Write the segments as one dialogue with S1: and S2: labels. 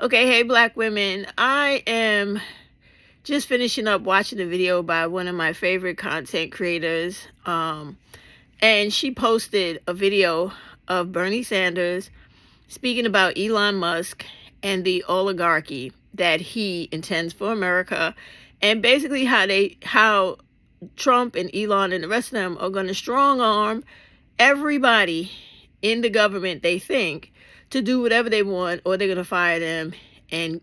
S1: Okay, hey black women. I am just finishing up watching a video by one of my favorite content creators. And she posted a video of Bernie Sanders speaking about Elon Musk and the oligarchy that he intends for America, and basically how Trump and Elon and the rest of them are going to strong arm everybody in the government, they think, to do whatever they want, or they're going to fire them and,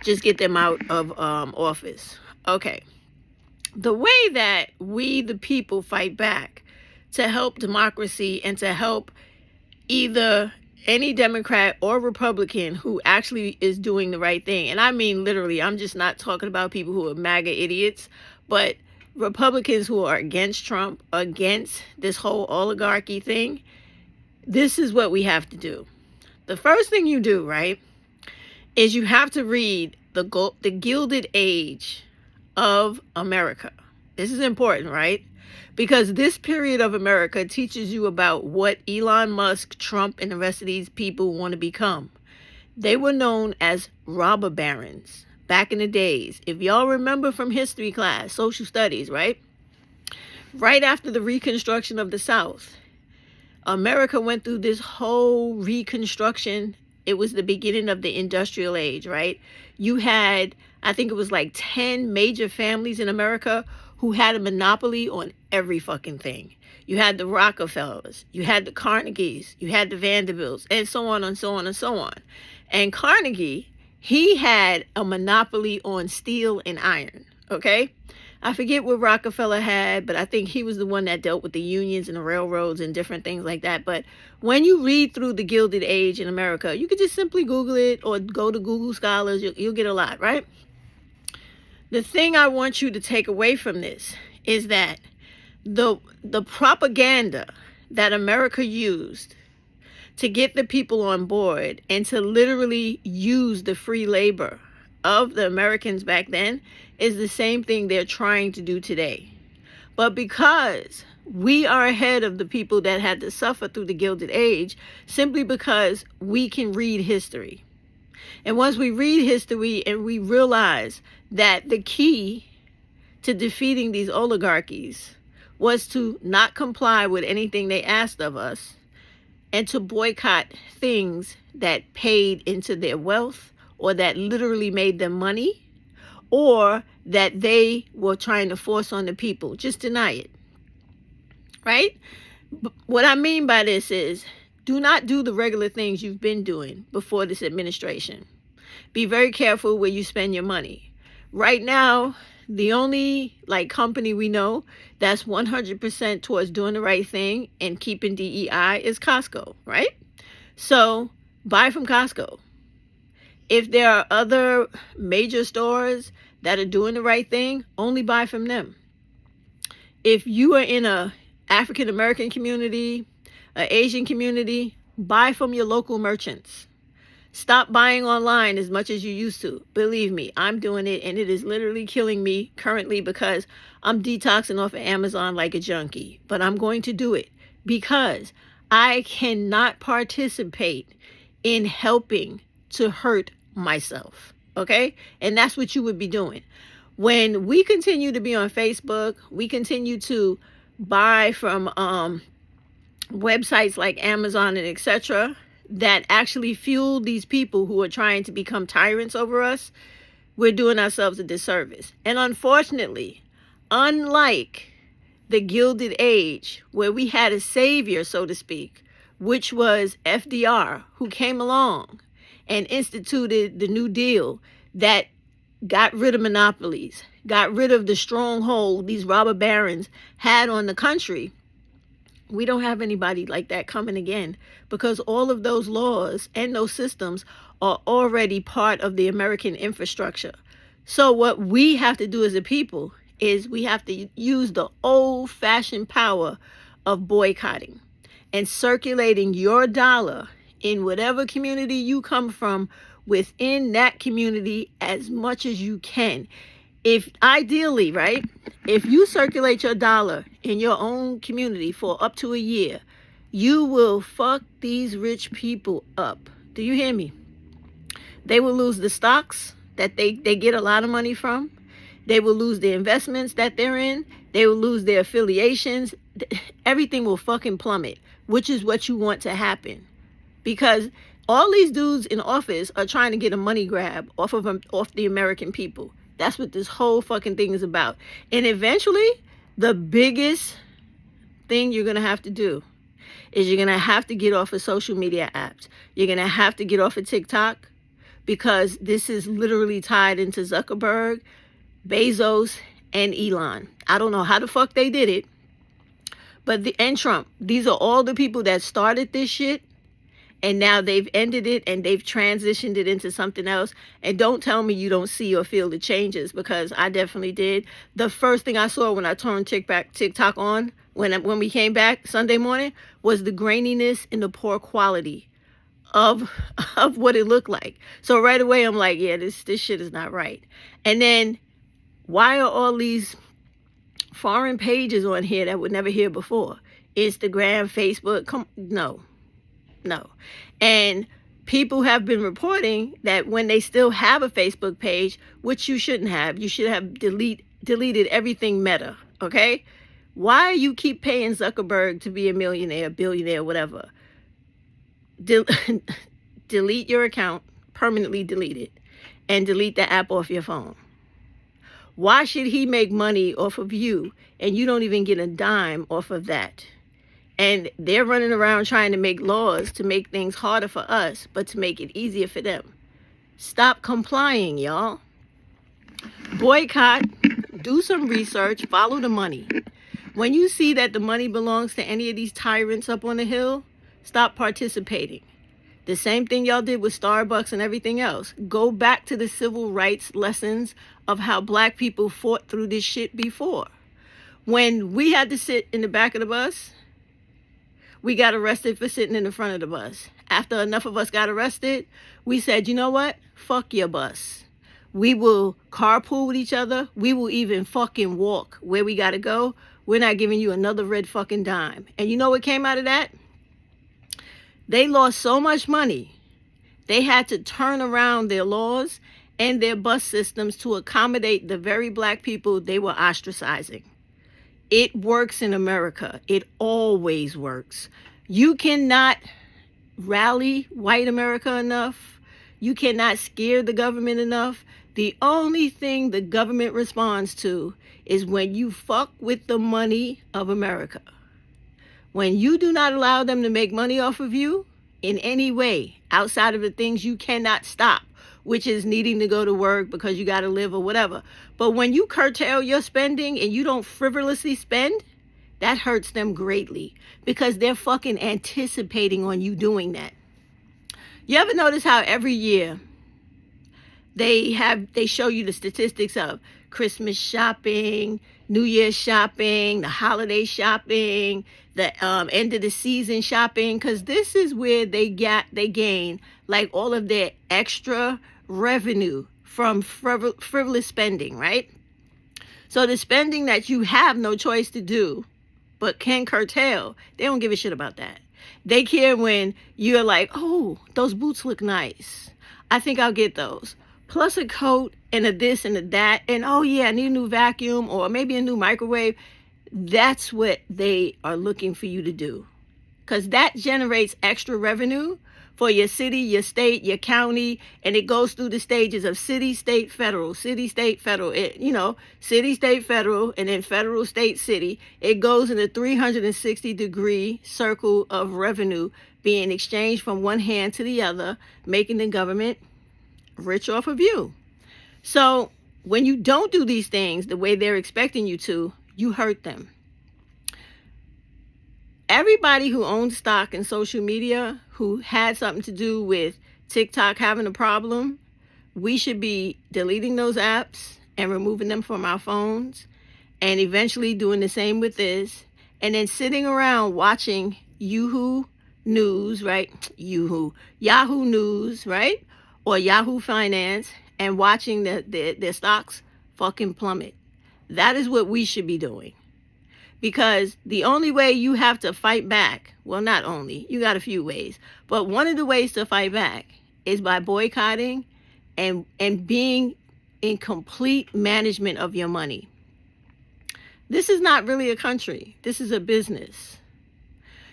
S1: just get them out of office. Okay. The way that we, the people, fight back to help democracy and to help either any Democrat or Republican who actually is doing the right thing, and I mean literally, I'm just not talking about people who are MAGA idiots, but Republicans who are against Trump, against this whole oligarchy thing. This is what we have to do. The first thing you do, right, is you have to read the Gilded Age of America. This is important, right? Because this period of America teaches you about what Elon Musk, Trump, and the rest of these people want to become. They were known as robber barons back in the days. If y'all remember from history class, social studies, right? Right after the Reconstruction of the South, America went through this whole reconstruction. It was the beginning of the industrial age, right? You had, I think it was like 10 major families in America who had a monopoly on every fucking thing. You had the Rockefellers, you had the Carnegies, you had the Vanderbilts, and so on and so on and so on. And Carnegie, he had a monopoly on steel and iron, okay? I forget what Rockefeller had, but I think he was the one that dealt with the unions and the railroads and different things like that. But when you read through the Gilded Age in America, you could just simply Google it or go to Google Scholars. You'll get a lot, right? The thing I want you to take away from this is that the propaganda that America used to get the people on board and to literally use the free labor of the Americans back then is the same thing they're trying to do today. But because we are ahead of the people that had to suffer through the Gilded Age, simply because we can read history. And once we read history and we realize that the key to defeating these oligarchies was to not comply with anything they asked of us and to boycott things that paid into their wealth or that literally made them money or that they were trying to force on the people. Just deny it, right? What I mean by this is do not do the regular things you've been doing before this administration. Be very careful where you spend your money. Right now, the only company we know that's 100% towards doing the right thing and keeping DEI is Costco, right? So buy from Costco. If there are other major stores that are doing the right thing, only buy from them. If you are in a African American community, an Asian community, buy from your local merchants. Stop buying online as much as you used to. Believe me, I'm doing it, and it is literally killing me currently because I'm detoxing off of Amazon like a junkie. But I'm going to do it because I cannot participate in helping to hurt myself, okay? And that's what you would be doing. When we continue to be on Facebook, we continue to buy from websites like Amazon and etc., that actually fuel these people who are trying to become tyrants over us, we're doing ourselves a disservice. And unfortunately, unlike the Gilded Age, where we had a savior, so to speak, which was FDR, who came along and instituted the New Deal that got rid of monopolies, got rid of the stronghold these robber barons had on the country, we don't have anybody like that coming again because all of those laws and those systems are already part of the American infrastructure. So what we have to do as a people is we have to use the old-fashioned power of boycotting and circulating your dollar in whatever community you come from within that community as much as you can. If ideally, right, if you circulate your dollar in your own community for up to a year, you will fuck these rich people up. Do you hear me? They will lose the stocks that they get a lot of money from. They will lose the investments that they're in. They will lose their affiliations. Everything will fucking plummet, which is what you want to happen. Because all these dudes in office are trying to get a money grab off the American people. That's what this whole fucking thing is about. And eventually, the biggest thing you're going to have to do is you're going to have to get off of social media apps. You're going to have to get off of TikTok, because this is literally tied into Zuckerberg, Bezos, and Elon. I don't know how the fuck they did it, and Trump. These are all the people that started this shit, and now they've ended it and they've transitioned it into something else. And don't tell me you don't see or feel the changes, because I definitely did. The first thing I saw when I turned TikTok on, when we came back Sunday morning, was the graininess and the poor quality of what it looked like. So right away I'm like, yeah, this shit is not right. And then, why are all these foreign pages on here that would never hear before? Instagram, Facebook, no. And people have been reporting that when they still have a Facebook page, which you shouldn't have, you should have deleted everything Meta, okay? Why you keep paying Zuckerberg to be a millionaire, billionaire, whatever? Delete your account, permanently delete it, and delete the app off your phone. Why should he make money off of you and you don't even get a dime off of that? And they're running around trying to make laws to make things harder for us, but to make it easier for them. Stop complying, y'all. Boycott, do some research, follow the money. When you see that the money belongs to any of these tyrants up on the hill, stop participating. The same thing y'all did with Starbucks and everything else. Go back to the civil rights lessons of how black people fought through this shit before. When we had to sit in the back of the bus, we got arrested for sitting in the front of the bus. After enough of us got arrested, we said, you know what? Fuck your bus. We will carpool with each other. We will even fucking walk where we got to go. We're not giving you another red fucking dime. And you know what came out of that? They lost so much money, they had to turn around their laws and their bus systems to accommodate the very black people they were ostracizing. It works in America. It always works. You cannot rally white America enough. You cannot scare the government enough. The only thing the government responds to is when you fuck with the money of America. When you do not allow them to make money off of you in any way outside of the things you cannot stop, which is needing to go to work because you got to live or whatever. But when you curtail your spending and you don't frivolously spend, that hurts them greatly, because they're fucking anticipating on you doing that. You ever notice how every year they show you the statistics of Christmas shopping, New Year's shopping, the holiday shopping, the end of the season shopping, because this is where they gain like all of their extra revenue from frivolous spending, right? So the spending that you have no choice to do but can curtail, they don't give a shit about that. They care when you're like, oh, those boots look nice, I think I'll get those, plus a coat and a this and a that, and oh yeah, I need a new vacuum or maybe a new microwave. That's what they are looking for you to do, because that generates extra revenue for your city, your state, your county, and it goes through the stages of city, state, federal, city, state, federal, city, state, federal, and then federal, state, city. It goes in a 360-degree circle of revenue being exchanged from one hand to the other, making the government rich off of you. So when you don't do these things the way they're expecting you to, you hurt them. Everybody who owns stock in social media, who had something to do with TikTok having a problem, we should be deleting those apps and removing them from our phones, and eventually doing the same with this, and then sitting around watching Yahoo News, right? Yahoo News, right? Or Yahoo Finance, and watching their stocks fucking plummet. That is what we should be doing. Because the only way you have to fight back, well, not only, you got a few ways, but one of the ways to fight back is by boycotting and being in complete management of your money. This is not really a country. This is a business.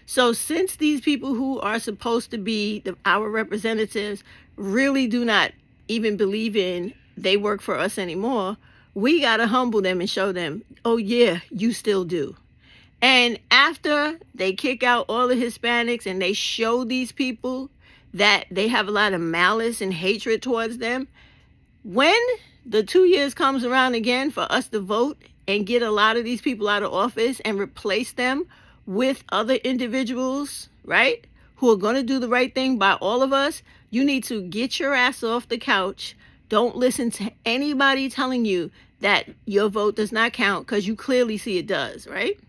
S1: So since these people who are supposed to be our representatives really do not even believe in they work for us anymore, we got to humble them and show them, oh yeah, you still do. And after they kick out all the Hispanics and they show these people that they have a lot of malice and hatred towards them, when the 2 years comes around again for us to vote and get a lot of these people out of office and replace them with other individuals, right, who are going to do the right thing by all of us, you need to get your ass off the couch. Don't listen to anybody telling you that your vote does not count, because you clearly see it does, right?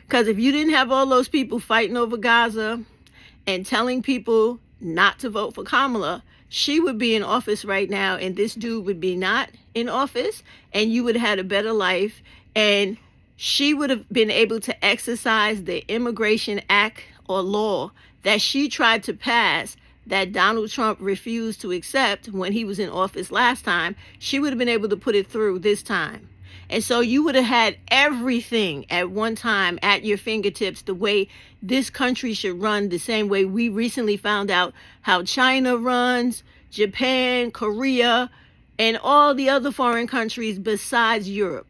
S1: Because if you didn't have all those people fighting over Gaza and telling people not to vote for Kamala, she would be in office right now, and this dude would be not in office, and you would have had a better life, and she would have been able to exercise the Immigration Act or law that she tried to pass that Donald Trump refused to accept when he was in office last time. She would have been able to put it through this time. And so you would have had everything at one time at your fingertips, the way this country should run, the same way we recently found out how China runs, Japan, Korea, and all the other foreign countries besides Europe.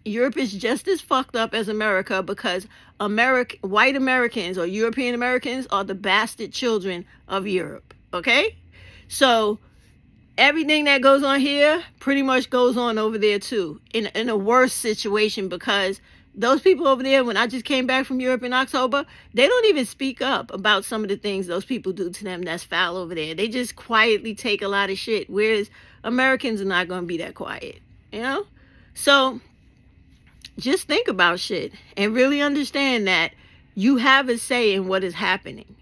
S1: Europe is just as fucked up as America, because white Americans or European Americans are the bastard children of Europe, okay? So everything that goes on here pretty much goes on over there too, in a worse situation, because those people over there, when I just came back from Europe in October, they don't even speak up about some of the things those people do to them that's foul over there. They just quietly take a lot of shit, whereas Americans are not going to be that quiet, you know? So just think about shit and really understand that you have a say in what is happening,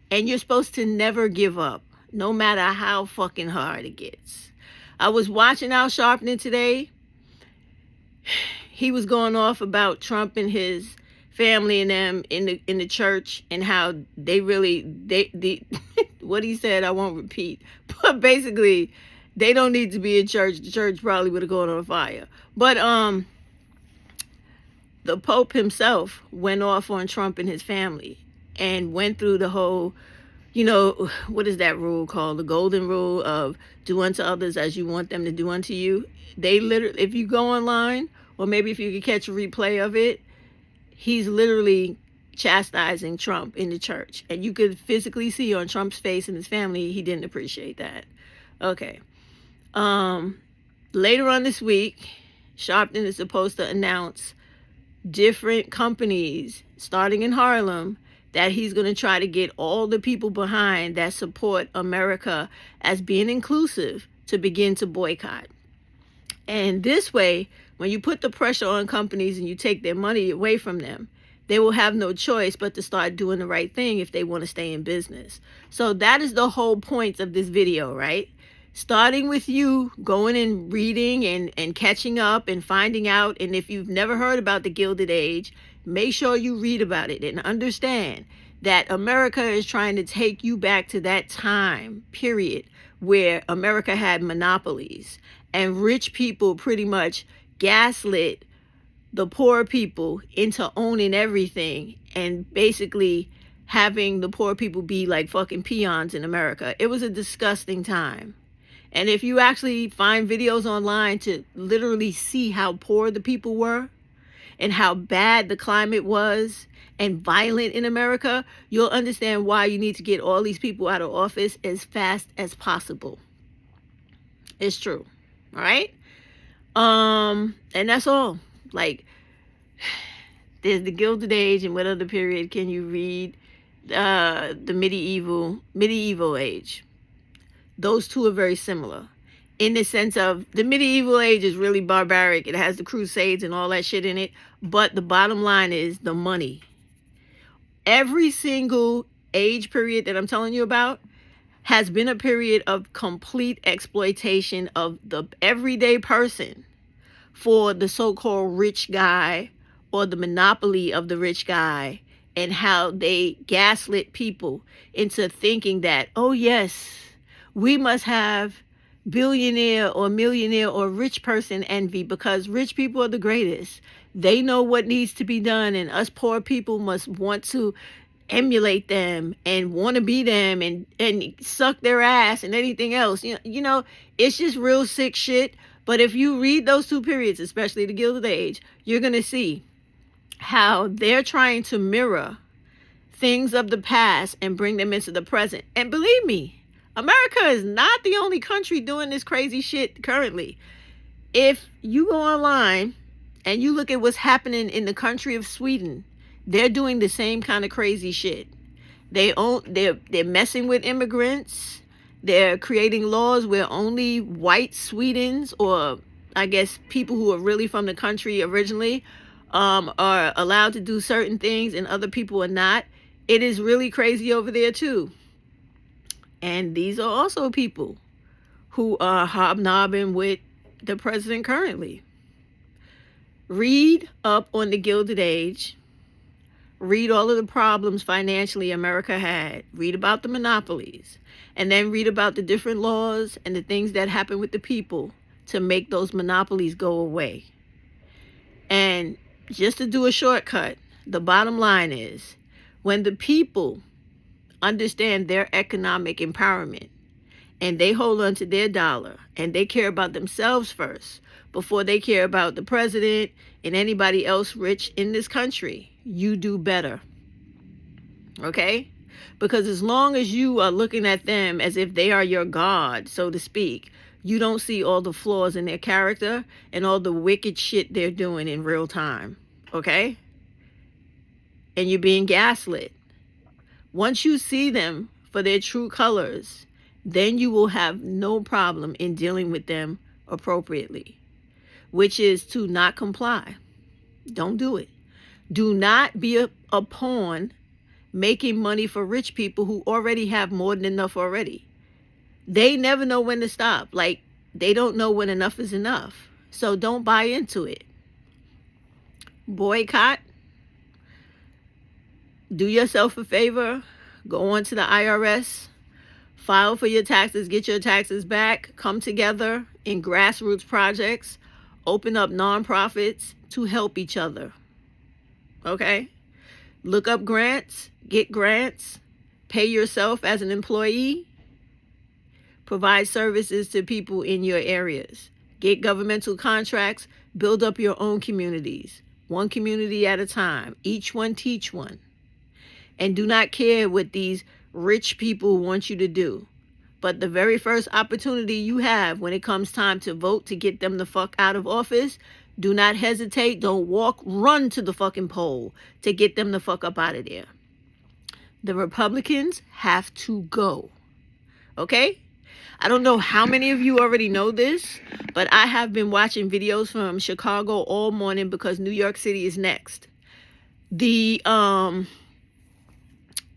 S1: and you're supposed to never give up, no matter how fucking hard it gets. I was watching Al Sharpton today. He was going off about Trump and his family and them in the church, and how they what he said I won't repeat, but basically they don't need to be in church. The church probably would have gone on fire. But the Pope himself went off on Trump and his family and went through the whole, you know, what is that rule called? The golden rule of do unto others as you want them to do unto you. They literally, if you go online, or maybe if you could catch a replay of it, he's literally chastising Trump in the church. And you could physically see on Trump's face and his family, he didn't appreciate that. Okay. Later on this week, Sharpton is supposed to announce different companies starting in Harlem that he's going to try to get all the people behind that support America as being inclusive to begin to boycott. And this way, when you put the pressure on companies and you take their money away from them, they will have no choice but to start doing the right thing if they want to stay in business. So that is the whole point of this video, right? Starting with you going and reading and catching up and finding out. And if you've never heard about the Gilded Age, make sure you read about it and understand that America is trying to take you back to that time period where America had monopolies and rich people pretty much gaslit the poor people into owning everything and basically having the poor people be like fucking peons in America. It was a disgusting time. And if you actually find videos online to literally see how poor the people were and how bad the climate was and violent in America, you'll understand why you need to get all these people out of office as fast as possible. It's true. All right? And that's all. Like, there's the Gilded Age, and what other period can you read? The medieval age. Those two are very similar in the sense of the medieval age is really barbaric. It has the Crusades and all that shit in it. But the bottom line is the money. Every single age period that I'm telling you about has been a period of complete exploitation of the everyday person for the so-called rich guy or the monopoly of the rich guy, and how they gaslit people into thinking that, oh yes, We must have billionaire or millionaire or rich person envy because rich people are the greatest. They know what needs to be done, and us poor people must want to emulate them and want to be them and suck their ass and anything else. It's just real sick shit. But if you read those two periods, especially the Gilded Age, you're going to see how they're trying to mirror things of the past and bring them into the present. And believe me, America is not the only country doing this crazy shit currently. If you go online and you look at what's happening in the country of Sweden, they're doing the same kind of crazy shit. They're messing with immigrants. They're creating laws where only white Swedens, or I guess people who are really from the country originally, are allowed to do certain things and other people are not. It is really crazy over there too. And these are also people who are hobnobbing with the president currently. Read up on the Gilded Age. Read all of the problems financially America had. Read about the monopolies. And then read about the different laws and the things that happen with the people to make those monopolies go away. And just to do a shortcut, the bottom line is, when the people understand their economic empowerment and they hold on to their dollar and they care about themselves first before they care about the president and anybody else rich in this country, you do better. Okay? Because as long as you are looking at them as if they are your God, so to speak, you don't see all the flaws in their character and all the wicked shit they're doing in real time. Okay? And you're being gaslit. Once you see them for their true colors, then you will have no problem in dealing with them appropriately, which is to not comply. Don't do it. Do not be a pawn making money for rich people who already have more than enough already. They never know when to stop. Like, they don't know when enough is enough. So don't buy into it. Boycott. Do yourself a favor. Go on to the IRS. File for your taxes. Get your taxes back. Come together in grassroots projects. Open up nonprofits to help each other. Okay? Look up grants. Get grants. Pay yourself as an employee. Provide services to people in your areas. Get governmental contracts. Build up your own communities. One community at a time. Each one teach one. And do not care what these rich people want you to do. But the very first opportunity you have when it comes time to vote to get them the fuck out of office, do not hesitate. Don't walk. Run to the fucking poll to get them the fuck up out of there. The Republicans have to go. Okay? I don't know how many of you already know this, but I have been watching videos from Chicago all morning because New York City is next. The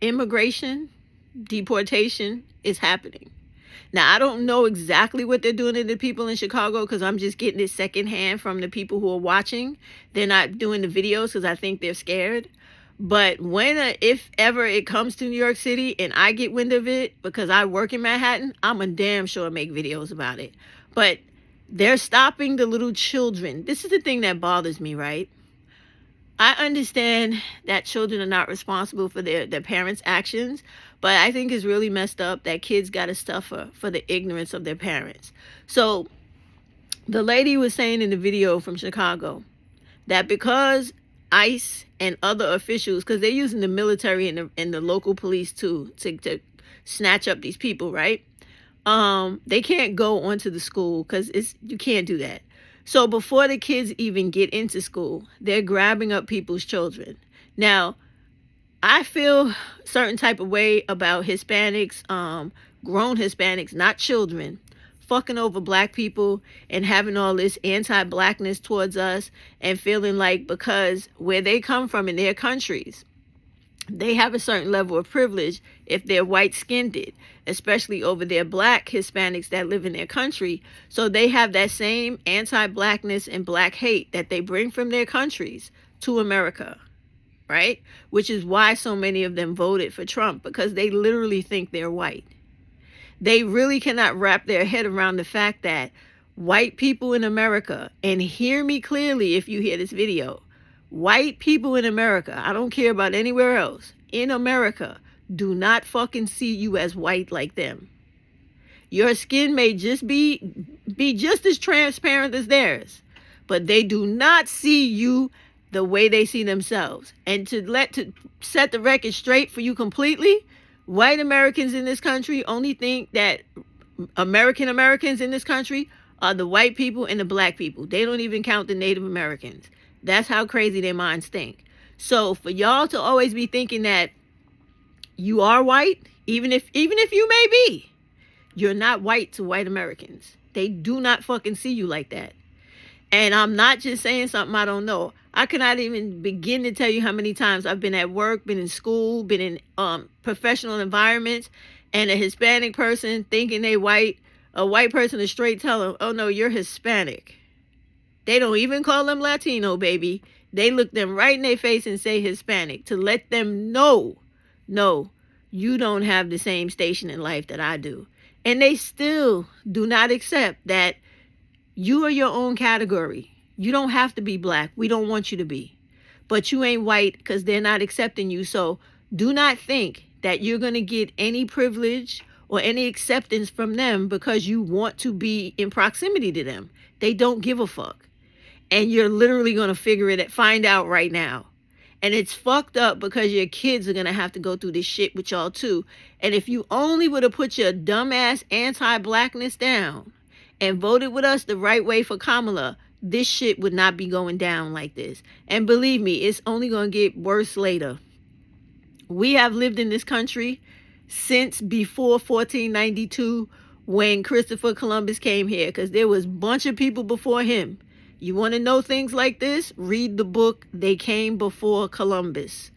S1: immigration deportation is happening. Now, I don't know exactly what they're doing to the people in Chicago because I'm just getting it secondhand from the people who are watching. They're not doing the videos because I think they're scared. But if ever it comes to New York City and I get wind of it, because I work in Manhattan, I'm a damn sure make videos about it. But they're stopping the little children. This is the thing that bothers me, right? I understand that children are not responsible for their parents' actions, but I think it's really messed up that kids got to suffer for the ignorance of their parents. So the lady was saying in the video from Chicago that because ICE and other officials, because they're using the military and the local police too to snatch up these people, right? They can't go onto the school because you can't do that. So before the kids even get into school, they're grabbing up people's children. Now, I feel certain type of way about Hispanics, grown Hispanics, not children, fucking over black people and having all this anti-blackness towards us and feeling like because where they come from in their countries, they have a certain level of privilege if they're white-skinned, especially over their black Hispanics that live in their country. So they have that same anti-blackness and black hate that they bring from their countries to America, right? Which is why so many of them voted for Trump, because they literally think they're white. They really cannot wrap their head around the fact that white people in America, and hear me clearly if you hear this video, white people in America, I don't care about anywhere else, in America, do not fucking see you as white like them. Your skin may just be just as transparent as theirs, but they do not see you the way they see themselves. And to set the record straight for you completely, white Americans in this country only think that American Americans in this country are the white people and the black people. They don't even count the Native Americans. That's how crazy their minds think. So for y'all to always be thinking that you are white, even if you may be, you're not white to white Americans. They do not fucking see you like that. And I'm not just saying something I don't know. I cannot even begin to tell you how many times I've been at work, been in school, been in professional environments, and a Hispanic person thinking they white, a white person to straight tell them, oh no, you're Hispanic. They don't even call them Latino, baby. They look them right in their face and say Hispanic to let them know, no, you don't have the same station in life that I do. And they still do not accept that you are your own category. You don't have to be black. We don't want you to be. But you ain't white because they're not accepting you. So do not think that you're going to get any privilege or any acceptance from them because you want to be in proximity to them. They don't give a fuck. And you're literally going to find out right now. And it's fucked up because your kids are going to have to go through this shit with y'all too. And if you only would have put your dumbass anti-blackness down and voted with us the right way for Kamala, this shit would not be going down like this. And believe me, it's only going to get worse later. We have lived in this country since before 1492 when Christopher Columbus came here, because there was a bunch of people before him. You want to know things like this? Read the book, They Came Before Columbus.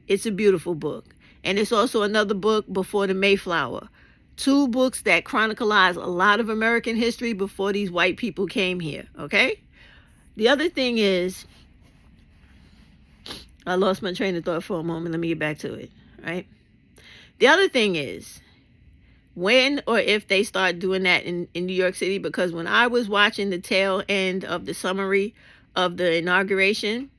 S1: It's a beautiful book. And it's also another book, Before the Mayflower. 2 books that chronicleize a lot of American history before these white people came here, okay? The other thing is, I lost my train of thought for a moment. Let me get back to it, right? The other thing is, when or if they start doing that in New York City, because when I was watching the tail end of the summary of the inauguration,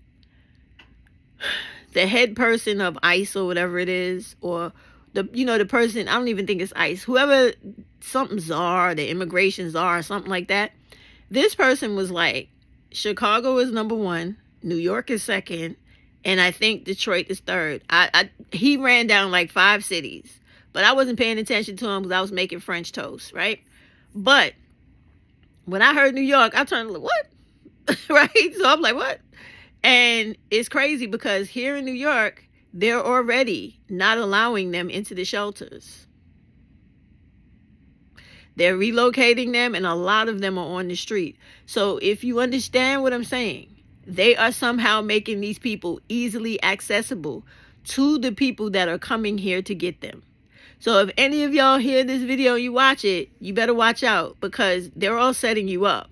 S1: the head person of ICE or whatever it is, or the person, I don't even think it's ICE, whoever, something czar, the immigration czar, or something like that. This person was like, Chicago is number 1, New York is 2nd, and I think Detroit is 3rd. He ran down like 5 cities. But I wasn't paying attention to him because I was making French toast, right? But when I heard New York, I turned like, what? Right? So I'm like, what? And it's crazy because here in New York, they're already not allowing them into the shelters. They're relocating them, and a lot of them are on the street. So if you understand what I'm saying, they are somehow making these people easily accessible to the people that are coming here to get them. So if any of y'all hear this video and you watch it, you better watch out because they're all setting you up.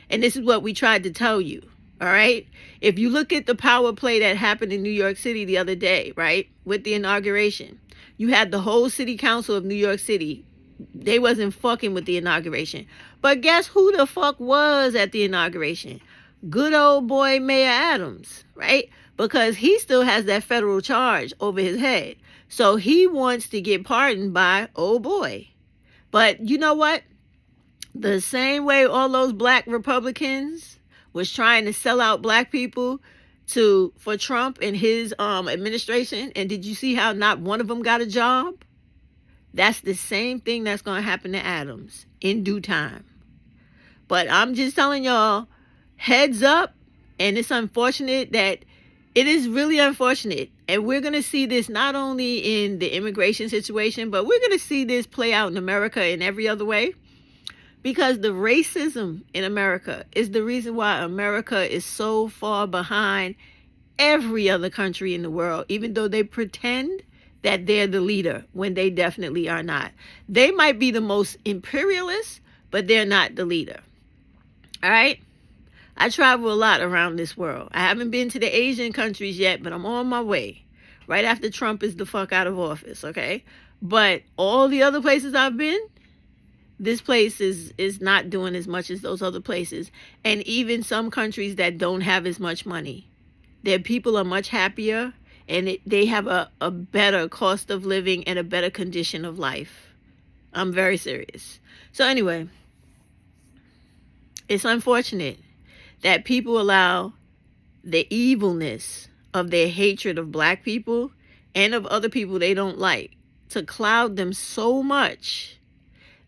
S1: And this is what we tried to tell you, all right? If you look at the power play that happened in New York City the other day, right, with the inauguration, you had the whole city council of New York City. They wasn't fucking with the inauguration. But guess who the fuck was at the inauguration? Good old boy Mayor Adams, right? Because he still has that federal charge over his head. So he wants to get pardoned by old boy. But you know what? The same way all those black Republicans was trying to sell out black people for Trump and his administration. And did you see how not one of them got a job? That's the same thing that's going to happen to Adams in due time. But I'm just telling y'all, heads up. And it's unfortunate that it is really unfortunate. And we're going to see this not only in the immigration situation, but we're going to see this play out in America in every other way. Because the racism in America is the reason why America is so far behind every other country in the world, even though they pretend that they're the leader when they definitely are not. They might be the most imperialist, but they're not the leader. All right? I travel a lot around this world. I haven't been to the Asian countries yet, but I'm on my way. Right after Trump is the fuck out of office, okay? But all the other places I've been, this place is not doing as much as those other places. And even some countries that don't have as much money, their people are much happier, and they have a better cost of living and a better condition of life. I'm very serious. So anyway, it's unfortunate that people allow the evilness of their hatred of black people and of other people they don't like to cloud them so much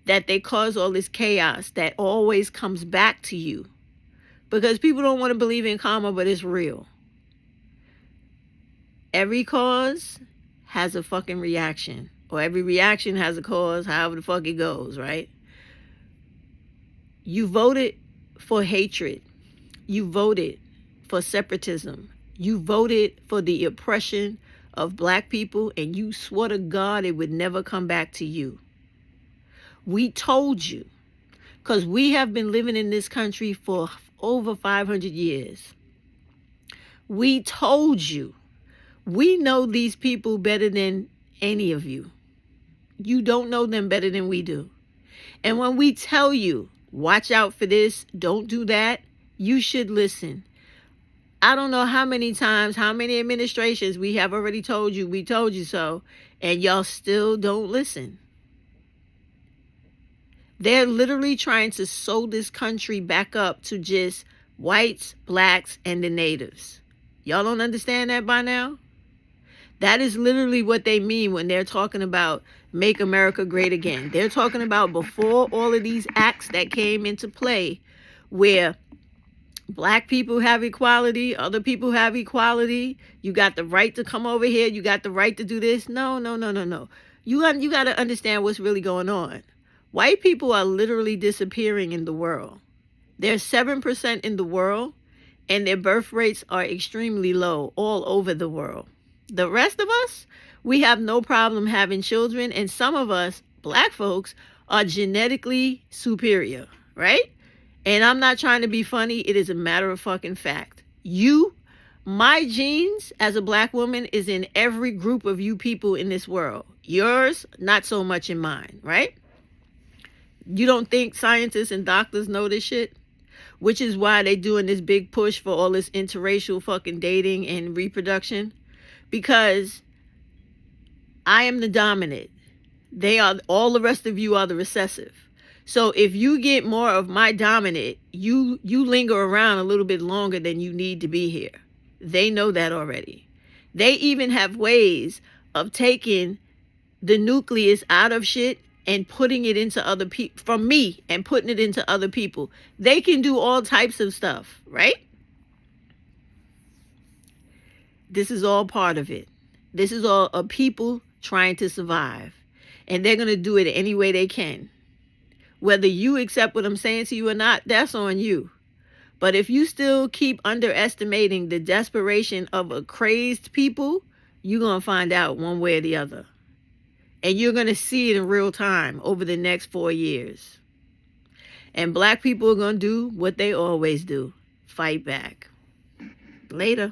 S1: that they cause all this chaos that always comes back to you. Because people don't want to believe in karma, but it's real. Every cause has a fucking reaction. Or every reaction has a cause, however the fuck it goes, right? You voted for hatred. You voted for separatism. You voted for the oppression of black people, and you swore to God it would never come back to you. We told you, because we have been living in this country for over 500 years. We told you. We know these people better than any of you. You don't know them better than we do. And when we tell you, watch out for this, don't do that, you should listen. I don't know how many times, how many administrations we have already told you, we told you so, and y'all still don't listen. They're literally trying to sew this country back up to just whites, blacks, and the natives. Y'all don't understand that by now? That is literally what they mean when they're talking about make America great again. They're talking about before all of these acts that came into play where black people have equality, other people have equality, you got the right to come over here, you got the right to do this. No. You got to understand what's really going on. White people are literally disappearing in the world. They're 7% in the world, and their birth rates are extremely low all over the world. The rest of us, we have no problem having children, and some of us, black folks, are genetically superior, right? And I'm not trying to be funny. It is a matter of fucking fact. My genes as a black woman is in every group of you people in this world. Yours, not so much in mine, right? You don't think scientists and doctors know this shit? Which is why they doing this big push for all this interracial fucking dating and reproduction. Because I am the dominant. All the rest of you are the recessive. So if you get more of my dominant, you linger around a little bit longer than you need to be here. They know that already. They even have ways of taking the nucleus out of shit and putting it into other people, from me, and putting it into other people. They can do all types of stuff, right? This is all part of it. This is all a people trying to survive. And they're going to do it any way they can. Whether you accept what I'm saying to you or not, that's on you. But if you still keep underestimating the desperation of a crazed people, you're going to find out one way or the other. And you're going to see it in real time over the next 4 years. And black people are going to do what they always do. Fight back. Later.